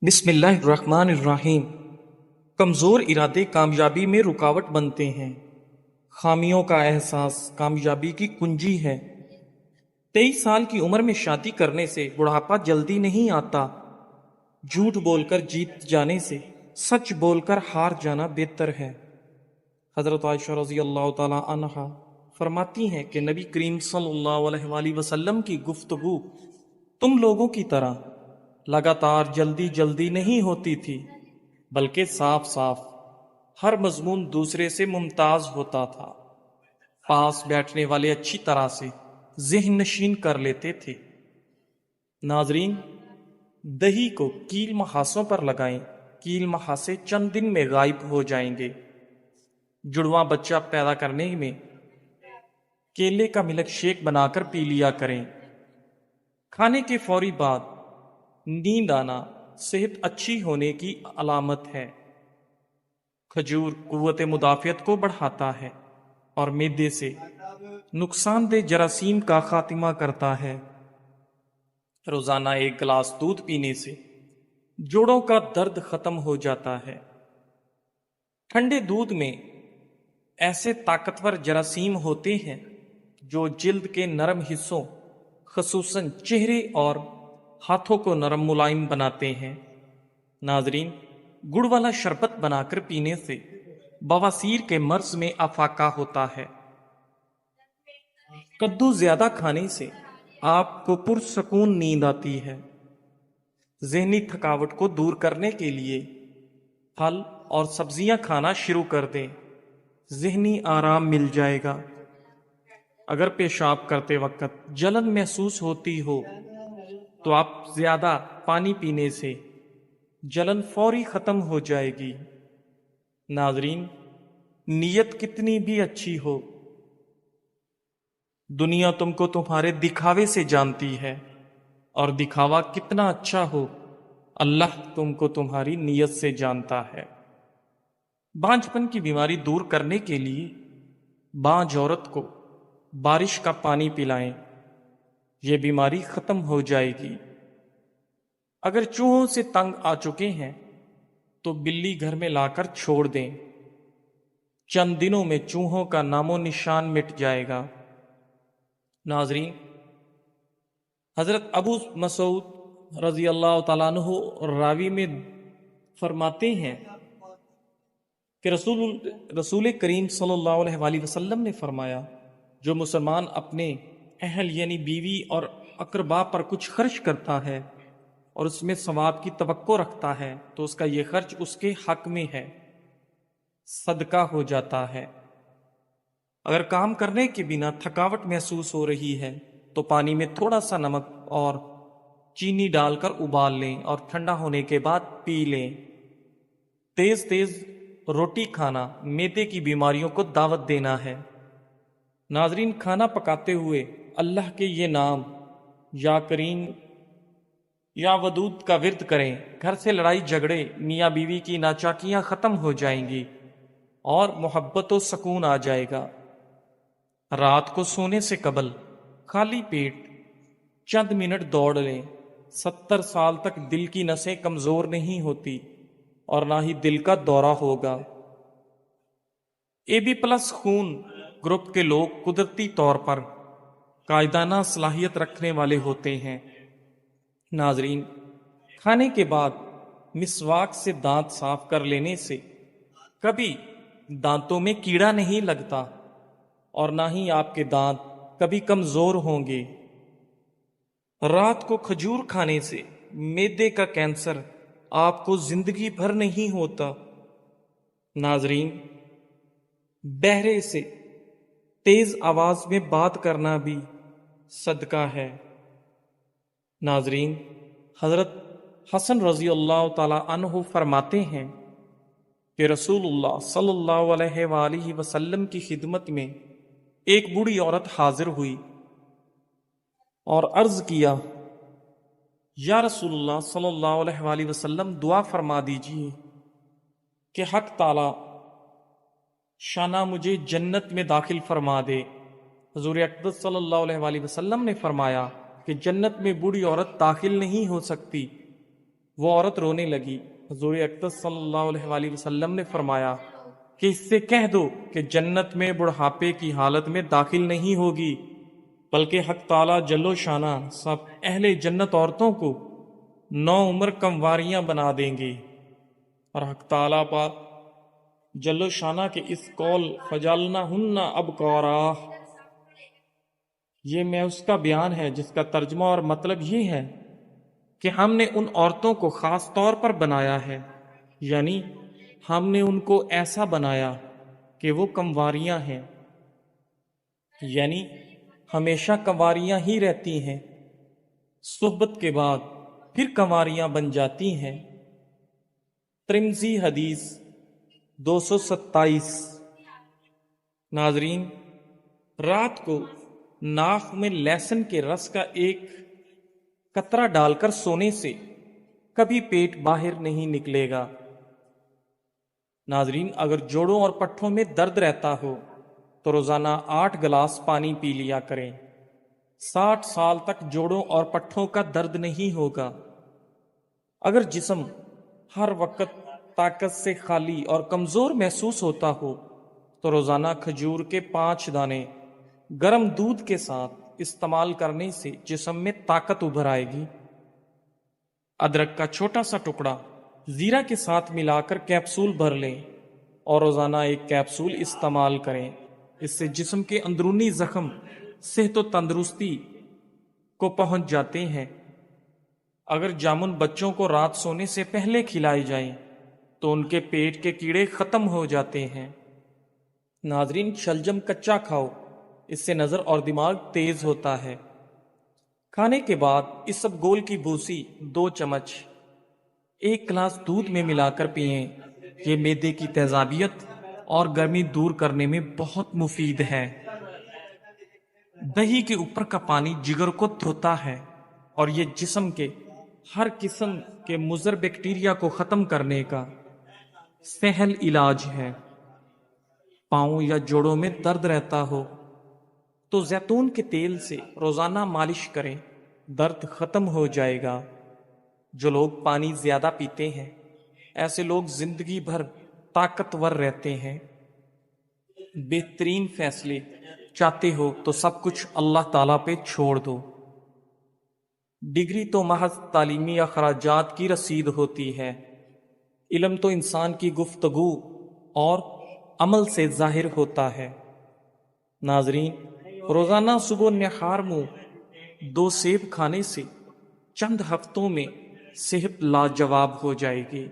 بسم اللہ الرحمن الرحیم۔ کمزور ارادے کامیابی میں رکاوٹ بنتے ہیں۔ خامیوں کا احساس کامیابی کی کنجی ہے۔ 23 سال کی عمر میں شادی کرنے سے بڑھاپا جلدی نہیں آتا۔ جھوٹ بول کر جیت جانے سے سچ بول کر ہار جانا بہتر ہے۔ حضرت عائشہ رضی اللہ تعالی عنہا فرماتی ہیں کہ نبی کریم صلی اللہ علیہ وآلہ وسلم کی گفتگو تم لوگوں کی طرح لگاتار جلدی جلدی نہیں ہوتی تھی، بلکہ صاف صاف ہر مضمون دوسرے سے ممتاز ہوتا تھا۔ پاس بیٹھنے والے اچھی طرح سے ذہن نشین کر لیتے تھے۔ ناظرین، دہی کو کیل محاسوں پر لگائیں، کیل محاسے چند دن میں غائب ہو جائیں گے۔ جڑواں بچہ پیدا کرنے میں کیلے کا ملک شیک بنا کر پی لیا کریں۔ کھانے کے فوری بعد نیند آنا صحت اچھی ہونے کی علامت ہے۔ کھجور قوت مدافعت کو بڑھاتا ہے اور معدے سے نقصان دہ جراثیم کا خاتمہ کرتا ہے۔ روزانہ 1 گلاس دودھ پینے سے جوڑوں کا درد ختم ہو جاتا ہے۔ ٹھنڈے دودھ میں ایسے طاقتور جراثیم ہوتے ہیں جو جلد کے نرم حصوں خصوصاً چہرے اور ہاتھوں کو نرم ملائم بناتے ہیں۔ ناظرین، گڑ والا شربت بنا کر پینے سے بواسیر کے مرض میں افاقہ ہوتا ہے۔ کدو زیادہ کھانے سے آپ کو پرسکون نیند آتی ہے۔ ذہنی تھکاوٹ کو دور کرنے کے لیے پھل اور سبزیاں کھانا شروع کر دیں، ذہنی آرام مل جائے گا۔ اگر پیشاب کرتے وقت جلن محسوس ہوتی ہو تو آپ زیادہ پانی پینے سے جلن فوری ختم ہو جائے گی۔ ناظرین، نیت کتنی بھی اچھی ہو، دنیا تم کو تمہارے دکھاوے سے جانتی ہے، اور دکھاوا کتنا اچھا ہو، اللہ تم کو تمہاری نیت سے جانتا ہے۔ بانجھپن کی بیماری دور کرنے کے لیے بانجھ عورت کو بارش کا پانی پلائیں، یہ بیماری ختم ہو جائے گی۔ اگر چوہوں سے تنگ آ چکے ہیں تو بلی گھر میں لا کر چھوڑ دیں، چند دنوں میں چوہوں کا نام و نشان مٹ جائے گا۔ ناظرین، حضرت ابو مسعود رضی اللہ تعالیٰ عنہ راوی میں فرماتے ہیں کہ رسول کریم صلی اللہ علیہ وآلہ وسلم نے فرمایا، جو مسلمان اپنے اہل یعنی بیوی اور اقربا پر کچھ خرچ کرتا ہے اور اس میں ثواب کی توقع رکھتا ہے تو اس کا یہ خرچ اس کے حق میں ہے، صدقہ ہو جاتا ہے۔ اگر کام کرنے کے بنا تھکاوٹ محسوس ہو رہی ہے تو پانی میں تھوڑا سا نمک اور چینی ڈال کر ابال لیں اور ٹھنڈا ہونے کے بعد پی لیں۔ تیز تیز روٹی کھانا معدے کی بیماریوں کو دعوت دینا ہے۔ ناظرین، کھانا پکاتے ہوئے اللہ کے یہ نام یا کریم یا ودود کا ورد کریں، گھر سے لڑائی جھگڑے میاں بیوی کی ناچاکیاں ختم ہو جائیں گی اور محبت و سکون آ جائے گا۔ رات کو سونے سے قبل خالی پیٹ چند منٹ دوڑ لیں۔ 70 سال تک دل کی نسیں کمزور نہیں ہوتی اور نہ ہی دل کا دورہ ہوگا۔ AB+ خون گروپ کے لوگ قدرتی طور پر قائدانہ صلاحیت رکھنے والے ہوتے ہیں۔ ناظرین، کھانے کے بعد مسواک سے دانت صاف کر لینے سے کبھی دانتوں میں کیڑا نہیں لگتا اور نہ ہی آپ کے دانت کبھی کمزور ہوں گے۔ رات کو کھجور کھانے سے معدے کا کینسر آپ کو زندگی بھر نہیں ہوتا۔ ناظرین، بہرے سے تیز آواز میں بات کرنا بھی صدقہ ہے۔ ناظرین، حضرت حسن رضی اللہ تعالی عنہ فرماتے ہیں کہ رسول اللہ صلی اللہ علیہ وآلہ وسلم کی خدمت میں ایک بوڑھی عورت حاضر ہوئی اور عرض کیا، یا رسول اللہ صلی اللہ علیہ وآلہ وسلم، دعا فرما دیجیے کہ حق تعالی شانہ مجھے جنت میں داخل فرما دے۔ حضور اقدس صلی اللہ علیہ وآلہ وسلم نے فرمایا کہ جنت میں بوڑھی عورت داخل نہیں ہو سکتی وہ عورت رونے لگی۔ حضور اکرم صلی اللہ علیہ وآلہ وسلم نے فرمایا کہ اس سے کہہ دو کہ جنت میں بڑھاپے کی حالت میں داخل نہیں ہوگی، بلکہ حق تعالیٰ جل و شانہ سب اہل جنت عورتوں کو 9 عمر کمواریاں بنا دیں گے۔ اور حق تعالیٰ پاک جل و شانہ کے اس قول فجعلناہن ابکارا، یہ میں اس کا بیان ہے جس کا ترجمہ اور مطلب یہ ہے کہ ہم نے ان عورتوں کو خاص طور پر بنایا ہے، یعنی ہم نے ان کو ایسا بنایا کہ وہ کنواریاں ہیں، یعنی ہمیشہ کنواریاں ہی رہتی ہیں، صحبت کے بعد پھر کنواریاں بن جاتی ہیں۔ ترمذی حدیث 227۔ ناظرین، رات کو ناک میں لہسن کے رس کا ایک قطرہ ڈال کر سونے سے کبھی پیٹ باہر نہیں نکلے گا۔ ناظرین، اگر جوڑوں اور پٹھوں میں درد رہتا ہو تو روزانہ 8 گلاس پانی پی لیا کریں۔ 60 سال تک جوڑوں اور پٹھوں کا درد نہیں ہوگا۔ اگر جسم ہر وقت طاقت سے خالی اور کمزور محسوس ہوتا ہو تو روزانہ کھجور کے 5 دانے گرم دودھ کے ساتھ استعمال کرنے سے جسم میں طاقت ابھر آئے گی۔ ادرک کا چھوٹا سا ٹکڑا زیرہ کے ساتھ ملا کر کیپسول بھر لیں اور روزانہ ایک کیپسول استعمال کریں۔ اس سے جسم کے اندرونی زخم صحت و تندرستی کو پہنچ جاتے ہیں۔ اگر جامن بچوں کو رات سونے سے پہلے کھلائے جائیں تو ان کے پیٹ کے کیڑے ختم ہو جاتے ہیں۔ ناظرین، شلجم کچا کھاؤ، اس سے نظر اور دماغ تیز ہوتا ہے۔ کھانے کے بعد اسبگول کی بھوسی 2 چمچ 1 گلاس دودھ میں ملا کر پئیں۔ یہ معدے کی تیزابیت اور گرمی دور کرنے میں بہت مفید ہے۔ دہی کے اوپر کا پانی جگر کو دھوتا ہے اور یہ جسم کے ہر قسم کے مضر بیکٹیریا کو ختم کرنے کا سہل علاج ہے۔ پاؤں یا جوڑوں میں درد رہتا ہو تو زیتون کے تیل سے روزانہ مالش کریں، درد ختم ہو جائے گا۔ جو لوگ پانی زیادہ پیتے ہیں ایسے لوگ زندگی بھر طاقتور رہتے ہیں۔ بہترین فیصلے چاہتے ہو تو سب کچھ اللہ تعالیٰ پہ چھوڑ دو۔ ڈگری تو محض تعلیمی اخراجات کی رسید ہوتی ہے، علم تو انسان کی گفتگو اور عمل سے ظاہر ہوتا ہے۔ ناظرین، روزانہ صبح نہار منہ 2 سیب کھانے سے چند ہفتوں میں صحت لاجواب ہو جائے گی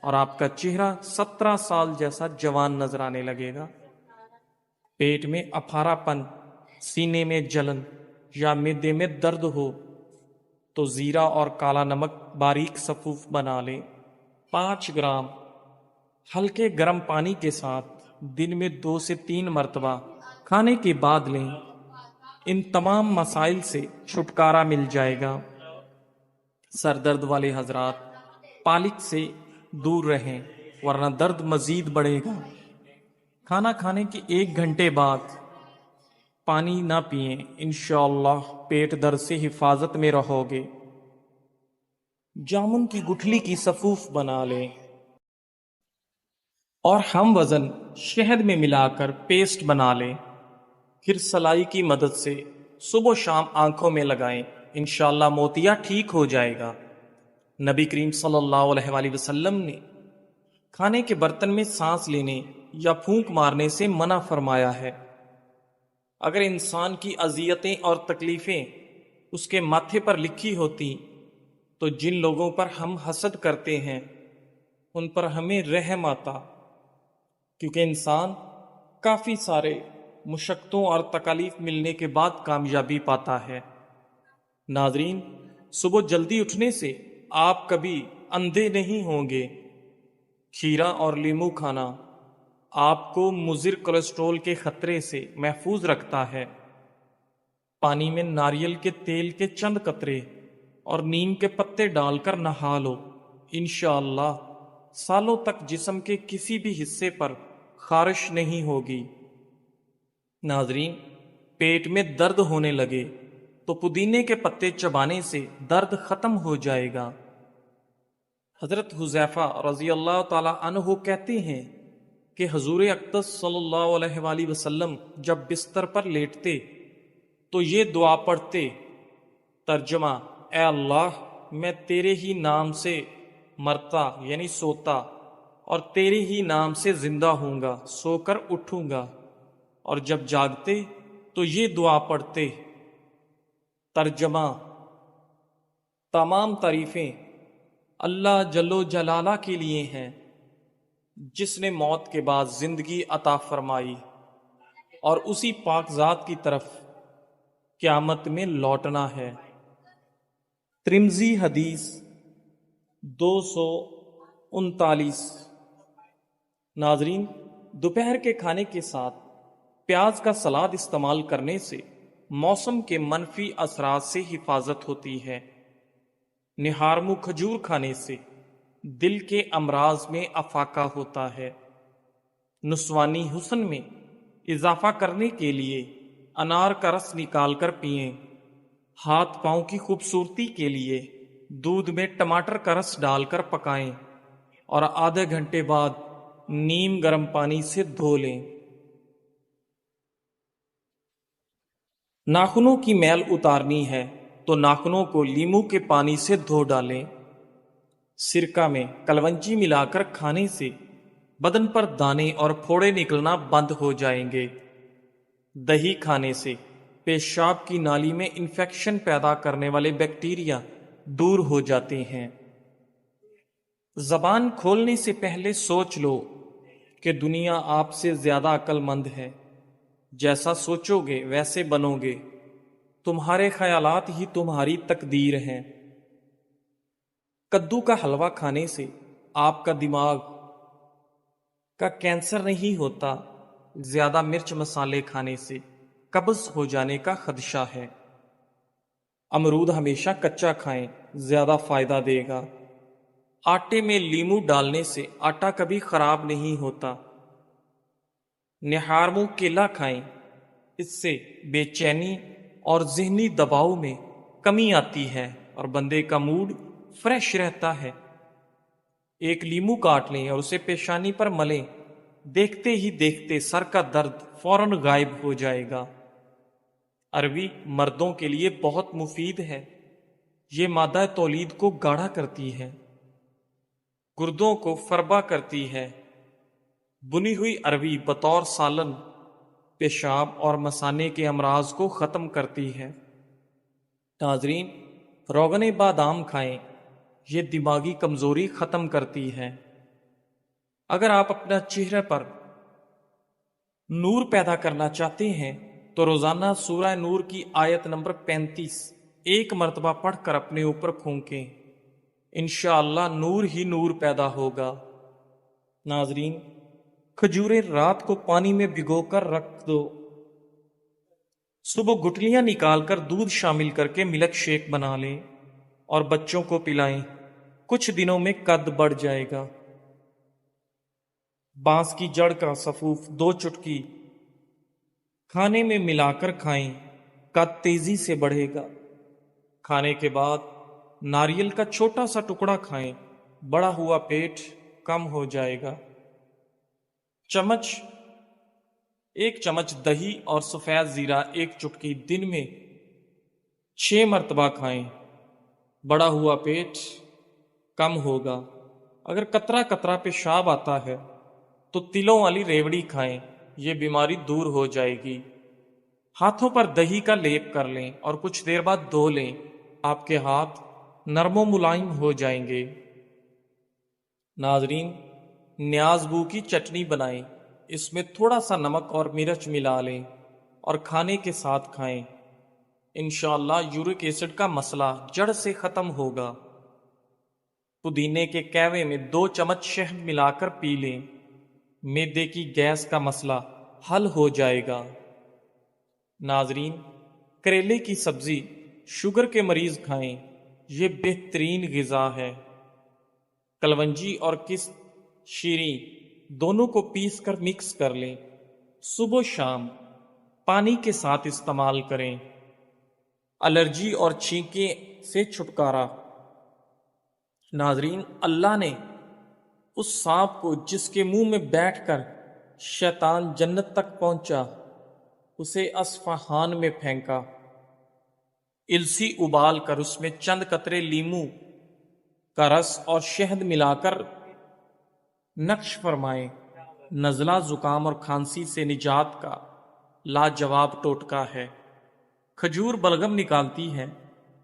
اور آپ کا چہرہ 17 سال جیسا جوان نظر آنے لگے گا۔ پیٹ میں اپھارا پن، سینے میں جلن یا معدے میں درد ہو تو زیرہ اور کالا نمک باریک صفوف بنا لیں۔ 5 گرام ہلکے گرم پانی کے ساتھ دن میں 2 سے 3 مرتبہ کھانے کے بعد لیں۔ ان تمام مسائل سے چھٹکارا مل جائے گا۔ سر درد والے حضرات پالک سے دور رہیں ورنہ درد مزید بڑھے گا۔ کھانا کھانے کے 1 گھنٹے بعد پانی نہ پئیں، انشاءاللہ پیٹ درد سے حفاظت میں رہو گے۔ جامن کی گٹھلی کی صفوف بنا لیں اور ہم وزن شہد میں ملا کر پیسٹ بنا لیں، پھر سلائی کی مدد سے صبح و شام آنکھوں میں لگائیں، انشاءاللہ موتیا ٹھیک ہو جائے گا۔ نبی کریم صلی اللہ علیہ وآلہ وسلم نے کھانے کے برتن میں سانس لینے یا پھونک مارنے سے منع فرمایا ہے۔ اگر انسان کی اذیتیں اور تکلیفیں اس کے ماتھے پر لکھی ہوتی تو جن لوگوں پر ہم حسد کرتے ہیں ان پر ہمیں رحم آتا، کیونکہ انسان کافی سارے مشقتوں اور تکالیف ملنے کے بعد کامیابی پاتا ہے۔ ناظرین، صبح جلدی اٹھنے سے آپ کبھی اندھے نہیں ہوں گے۔ کھیرا اور لیمو کھانا آپ کو مضر کولیسٹرول کے خطرے سے محفوظ رکھتا ہے۔ پانی میں ناریل کے تیل کے چند قطرے اور نیم کے پتے ڈال کر نہا لو، انشاءاللہ سالوں تک جسم کے کسی بھی حصے پر خارش نہیں ہوگی۔ ناظرین، پیٹ میں درد ہونے لگے تو پودینے کے پتے چبانے سے درد ختم ہو جائے گا۔ حضرت حذیفہ رضی اللہ تعالی عنہ کہتے ہیں کہ حضور اقدس صلی اللہ علیہ وآلہ وسلم جب بستر پر لیٹتے تو یہ دعا پڑھتے، ترجمہ: اے اللہ، میں تیرے ہی نام سے مرتا یعنی سوتا اور تیرے ہی نام سے زندہ ہوں گا، سو کر اٹھوں گا، اور جب جاگتے تو یہ دعا پڑھتے، ترجمہ: تمام تعریفیں اللہ جل و جلالہ کے لیے ہیں، جس نے موت کے بعد زندگی عطا فرمائی، اور اسی پاک ذات کی طرف قیامت میں لوٹنا ہے۔ ترمذی حدیث 239۔ ناظرین، دوپہر کے کھانے کے ساتھ پیاز کا سلاد استعمال کرنے سے موسم کے منفی اثرات سے حفاظت ہوتی ہے۔ نہارمو کھجور کھانے سے دل کے امراض میں افاقہ ہوتا ہے۔ نسوانی حسن میں اضافہ کرنے کے لیے انار کا رس نکال کر پئیں۔ ہاتھ پاؤں کی خوبصورتی کے لیے دودھ میں ٹماٹر کا رس ڈال کر پکائیں اور آدھے گھنٹے بعد نیم گرم پانی سے دھو لیں۔ ناخنوں کی میل اتارنی ہے تو ناخنوں کو لیمو کے پانی سے دھو ڈالیں۔ سرکہ میں کلونجی ملا کر کھانے سے بدن پر دانے اور پھوڑے نکلنا بند ہو جائیں گے۔ دہی کھانے سے پیشاب کی نالی میں انفیکشن پیدا کرنے والے بیکٹیریا دور ہو جاتے ہیں۔ زبان کھولنے سے پہلے سوچ لو کہ دنیا آپ سے زیادہ عقل مند ہے۔ جیسا سوچو گے ویسے بنو گے۔ تمہارے خیالات ہی تمہاری تقدیر ہیں۔ کدو کا حلوہ کھانے سے آپ کا دماغ کا کینسر نہیں ہوتا۔ زیادہ مرچ مسالے کھانے سے قبض ہو جانے کا خدشہ ہے۔ امرود ہمیشہ کچا کھائیں، زیادہ فائدہ دے گا۔ آٹے میں لیمو ڈالنے سے آٹا کبھی خراب نہیں ہوتا۔ نہارمو کیلا کھائیں، اس سے بے چینی اور ذہنی دباؤ میں کمی آتی ہے اور بندے کا موڈ فریش رہتا ہے۔ ایک لیمو کاٹ لیں اور اسے پیشانی پر ملیں، دیکھتے ہی دیکھتے سر کا درد فوراً غائب ہو جائے گا۔ عربی مردوں کے لیے بہت مفید ہے۔ یہ مادہ تولید کو گاڑھا کرتی ہے، گردوں کو فربا کرتی ہے۔ بنی ہوئی عربی بطور سالن پیشاب اور مثانے کے امراض کو ختم کرتی ہے۔ ناظرین، روغن بادام کھائیں، یہ دماغی کمزوری ختم کرتی ہے۔ اگر آپ اپنا چہرے پر نور پیدا کرنا چاہتے ہیں تو روزانہ سورہ نور کی آیت نمبر 35 ایک مرتبہ پڑھ کر اپنے اوپر پھونکیں، انشاءاللہ نور ہی نور پیدا ہوگا۔ ناظرین، کھجوریں رات کو پانی میں بھگو کر رکھ دو، صبح گٹلیاں نکال کر دودھ شامل کر کے ملک شیک بنا لیں اور بچوں کو پلائیں، کچھ دنوں میں قد بڑھ جائے گا۔ بانس کی جڑ کا سفوف 2 چٹکی کھانے میں ملا کر کھائیں، قد تیزی سے بڑھے گا۔ کھانے کے بعد ناریل کا چھوٹا سا ٹکڑا کھائیں، بڑا ہوا پیٹ کم ہو جائے گا۔ ایک چمچ دہی اور سفید زیرہ 1 چٹکی دن میں 6 مرتبہ کھائیں، بڑا ہوا پیٹ کم ہوگا۔ اگر قطرہ قطرہ پیشاب آتا ہے تو تلوں والی ریوڑی کھائیں، یہ بیماری دور ہو جائے گی۔ ہاتھوں پر دہی کا لیپ کر لیں اور کچھ دیر بعد دھو لیں، آپ کے ہاتھ نرم و ملائم ہو جائیں گے۔ ناظرین، نیاز بو کی چٹنی بنائیں، اس میں تھوڑا سا نمک اور مرچ ملا لیں اور کھانے کے ساتھ کھائیں، انشاءاللہ یورک ایسڈ کا مسئلہ جڑ سے ختم ہوگا۔ پودینے کے کہوے میں 2 چمچ شہد ملا کر پی لیں، معدے کی گیس کا مسئلہ حل ہو جائے گا۔ ناظرین، کریلے کی سبزی شوگر کے مریض کھائیں، یہ بہترین غذا ہے۔ کلونجی اور شیریں دونوں کو پیس کر مکس کر لیں، صبح و شام پانی کے ساتھ استعمال کریں۔ الرجی اور چھینکیں سے چھٹکارا۔ ناظرین، اللہ نے اس سانپ کو جس کے منہ میں بیٹھ کر شیطان جنت تک پہنچا اسے اصفہان میں پھینکا، السی ابال کر اس میں چند قطرے لیمو کا رس اور شہد ملا کر نقش فرمائے، نزلہ زکام اور کھانسی سے نجات کا لاجواب ٹوٹکا ہے۔ کھجور بلغم نکالتی ہے،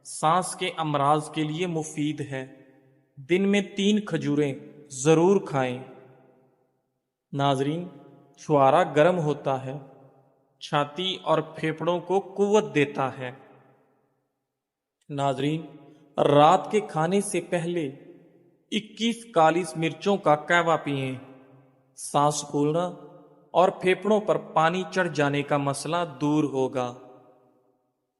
سانس کے امراض کے لیے مفید ہے، دن میں 3 کھجوریں ضرور کھائیں۔ ناظرین، چھوارا گرم ہوتا ہے، چھاتی اور پھیپھڑوں کو قوت دیتا ہے۔ ناظرین، رات کے کھانے سے پہلے 21 کالی مرچوں کا قہوہ پئیں، سانس پھولنا اور پھیپھڑوں پر پانی چڑھ جانے کا مسئلہ دور ہوگا۔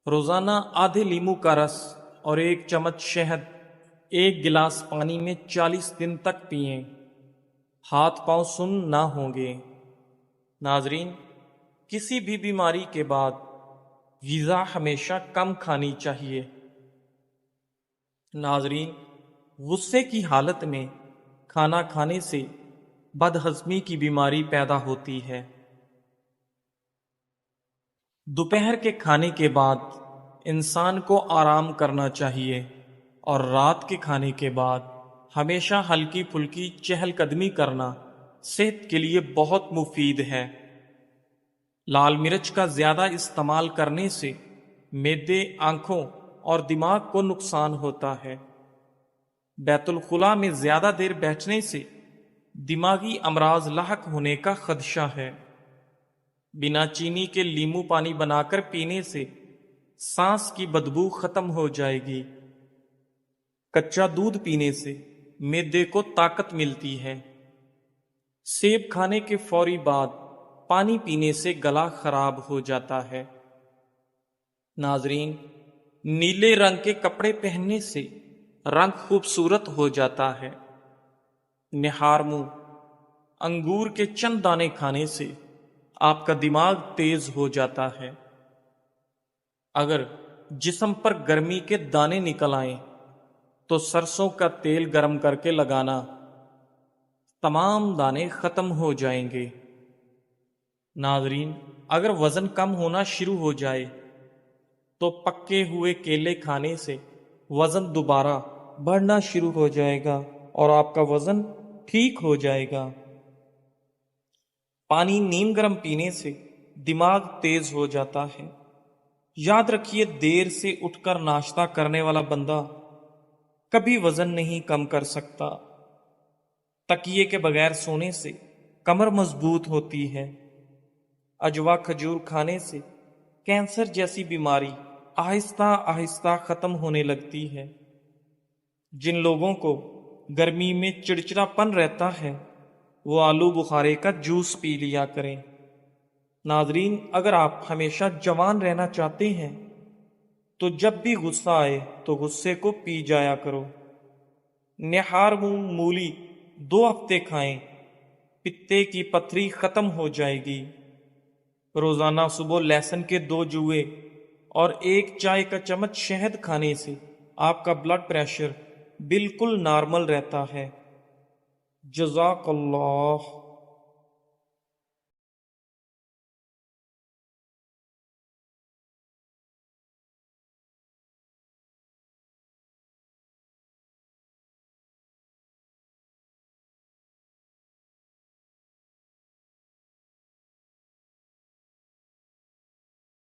روزانہ آدھے لیمو کا رس اور 1 چمچ شہد 1 گلاس پانی میں 40 دن تک پئیں، ہاتھ پاؤں سن نہ ہوں گے۔ ناظرین، کسی بھی بیماری کے بعد غذا ہمیشہ کم کھانی چاہیے۔ ناظرین، غصے کی حالت میں کھانا کھانے سے بدہضمی کی بیماری پیدا ہوتی ہے۔ دوپہر کے کھانے کے بعد انسان کو آرام کرنا چاہیے اور رات کے کھانے کے بعد ہمیشہ ہلکی پھلکی چہل قدمی کرنا صحت کے لیے بہت مفید ہے۔ لال مرچ کا زیادہ استعمال کرنے سے معدے، آنکھوں اور دماغ کو نقصان ہوتا ہے۔ بیت الخلاء میں زیادہ دیر بیٹھنے سے دماغی امراض لاحق ہونے کا خدشہ ہے۔ بنا چینی کے لیمو پانی بنا کر پینے سے سانس کی بدبو ختم ہو جائے گی۔ کچا دودھ پینے سے معدے کو طاقت ملتی ہے۔ سیب کھانے کے فوری بعد پانی پینے سے گلا خراب ہو جاتا ہے۔ ناظرین، نیلے رنگ کے کپڑے پہننے سے رنگ خوبصورت ہو جاتا ہے۔ نہار منہ انگور کے چند دانے کھانے سے آپ کا دماغ تیز ہو جاتا ہے۔ اگر جسم پر گرمی کے دانے نکل آئیں تو سرسوں کا تیل گرم کر کے لگانا، تمام دانے ختم ہو جائیں گے۔ ناظرین، اگر وزن کم ہونا شروع ہو جائے تو پکے ہوئے کیلے کھانے سے وزن دوبارہ بڑھنا شروع ہو جائے گا اور آپ کا وزن ٹھیک ہو جائے گا۔ پانی نیم گرم پینے سے دماغ تیز ہو جاتا ہے۔ یاد رکھیے، دیر سے اٹھ کر ناشتہ کرنے والا بندہ کبھی وزن نہیں کم کر سکتا۔ تکیے کے بغیر سونے سے کمر مضبوط ہوتی ہے۔ اجوا کھجور کھانے سے کینسر جیسی بیماری آہستہ آہستہ ختم ہونے لگتی ہے۔ جن لوگوں کو گرمی میں چڑچڑا پن رہتا ہے وہ آلو بخارے کا جوس پی لیا کریں۔ ناظرین، اگر آپ ہمیشہ جوان رہنا چاہتے ہیں تو جب بھی غصہ آئے تو غصے کو پی جایا کرو۔ نہار منہ مولی 2 ہفتے کھائیں، پتے کی پتھری ختم ہو جائے گی۔ روزانہ صبح لہسن کے 2 جوئے اور 1 چائے کا چمچ شہد کھانے سے آپ کا بلڈ پریشر بالکل نارمل رہتا ہے۔ جزاک اللہ۔